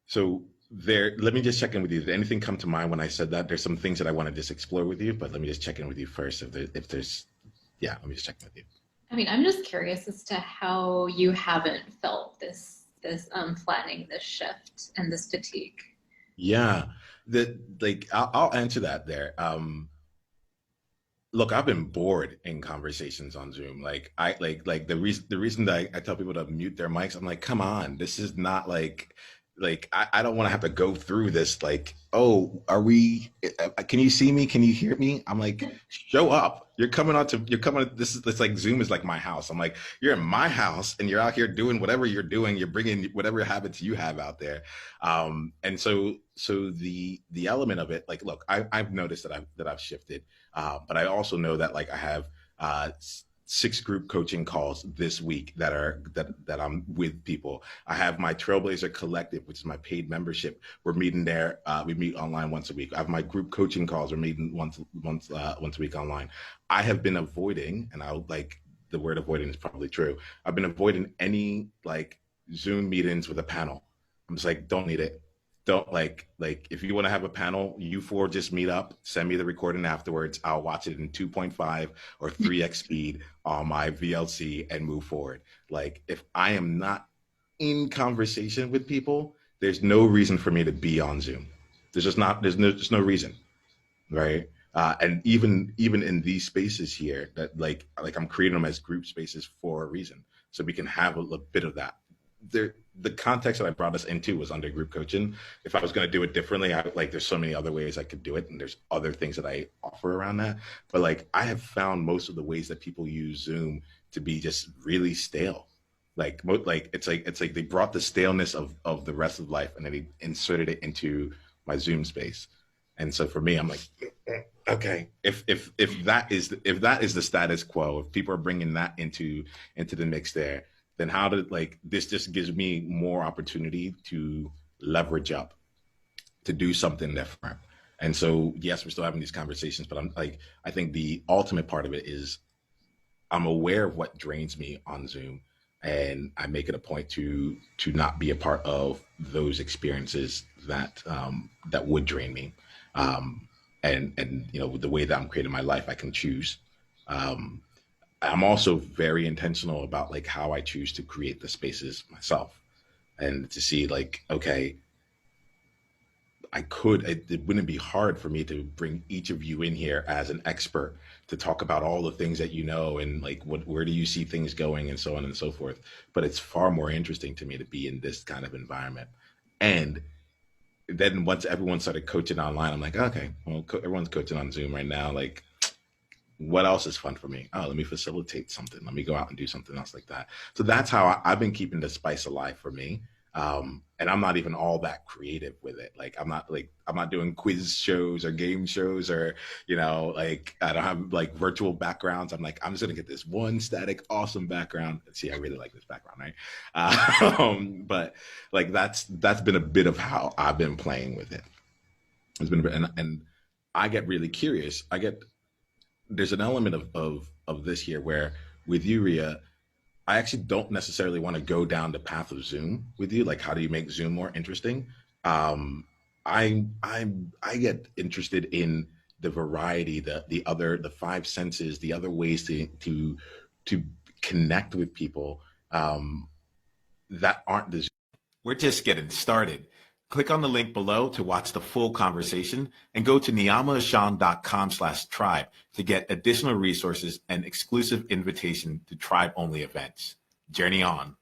So there, let me just check in with you. Did anything come to mind when I said that? There's some things that I want to just explore with you, but let me just check in with you first. If there's, yeah, let me just check in with you. I mean, I'm just curious as to how you haven't felt this flattening, this shift, and this fatigue. Yeah, I'll answer that there. Look, I've been bored in conversations on Zoom. Like the reason that I tell people to mute their mics, I'm like, come on, this is not I don't want to have to go through this. Like, oh, are we? Can you see me? Can you hear me? I'm like, show up. You're coming. This is it's like Zoom is like my house. I'm like, you're in my house and you're out here doing whatever you're doing. You're bringing whatever habits you have out there. And so the element of it, like, look, I've noticed that I've shifted, but I also know that like I have uh, six group coaching calls this week that I'm with people. I have my Trailblazer Collective, which is my paid membership. We're meeting there. We meet online once a week. I have my group coaching calls. We're meeting once a week online. I have been avoiding, and I like the word avoiding is probably true. I've been avoiding any like Zoom meetings with a panel. I'm just like, don't need it. Don't like if you want to have a panel, you four just meet up, send me the recording afterwards. I'll watch it in 2.5 or 3x speed on my VLC and move forward. Like if I am not in conversation with people, there's no reason for me to be on Zoom. There's no reason, right? And even in these spaces here, that like I'm creating them as group spaces for a reason, so we can have a bit of that. The context that I brought us into was under group coaching. If I was going to do it differently, there's so many other ways I could do it, and there's other things that I offer around that. But like I have found most of the ways that people use Zoom to be just really stale. Like it's like they brought the staleness of the rest of life and then they inserted it into my Zoom space. And so for me, I'm like, okay, if that is the status quo, if people are bringing that into the mix there, then how did like this just gives me more opportunity to leverage up to do something different. And so yes, we're still having these conversations, but I'm like, I think the ultimate part of it is I'm aware of what drains me on Zoom, and I make it a point to not be a part of those experiences that would drain me. Um, and with the way that I'm creating my life, I can choose. Um, I'm also very intentional about like how I choose to create the spaces myself, and to see like, okay, it wouldn't be hard for me to bring each of you in here as an expert to talk about all the things that you know and like where do you see things going and so on and so forth. But it's far more interesting to me to be in this kind of environment. And then once everyone started coaching online, I'm like, okay, well, everyone's coaching on Zoom right now. Like, what else is fun for me? Oh, let me facilitate something. Let me go out and do something else like that. So that's how I've been keeping the spice alive for me. And I'm not even all that creative with it. I'm not doing quiz shows or game shows or like I don't have like virtual backgrounds. I'm like I'm just gonna get this one static awesome background. See, I really like this background, right? But like that's been a bit of how I've been playing with it. It's been and I get really curious. I get There's an element of this here where with you, Ria, I actually don't necessarily want to go down the path of Zoom with you. Like, how do you make Zoom more interesting? Um, I get interested in the variety, the five senses, the other ways to connect with people that aren't the. We're just getting started. Click on the link below to watch the full conversation and go to niyamaashawn.com/tribe to get additional resources and exclusive invitation to tribe only events. Journey on.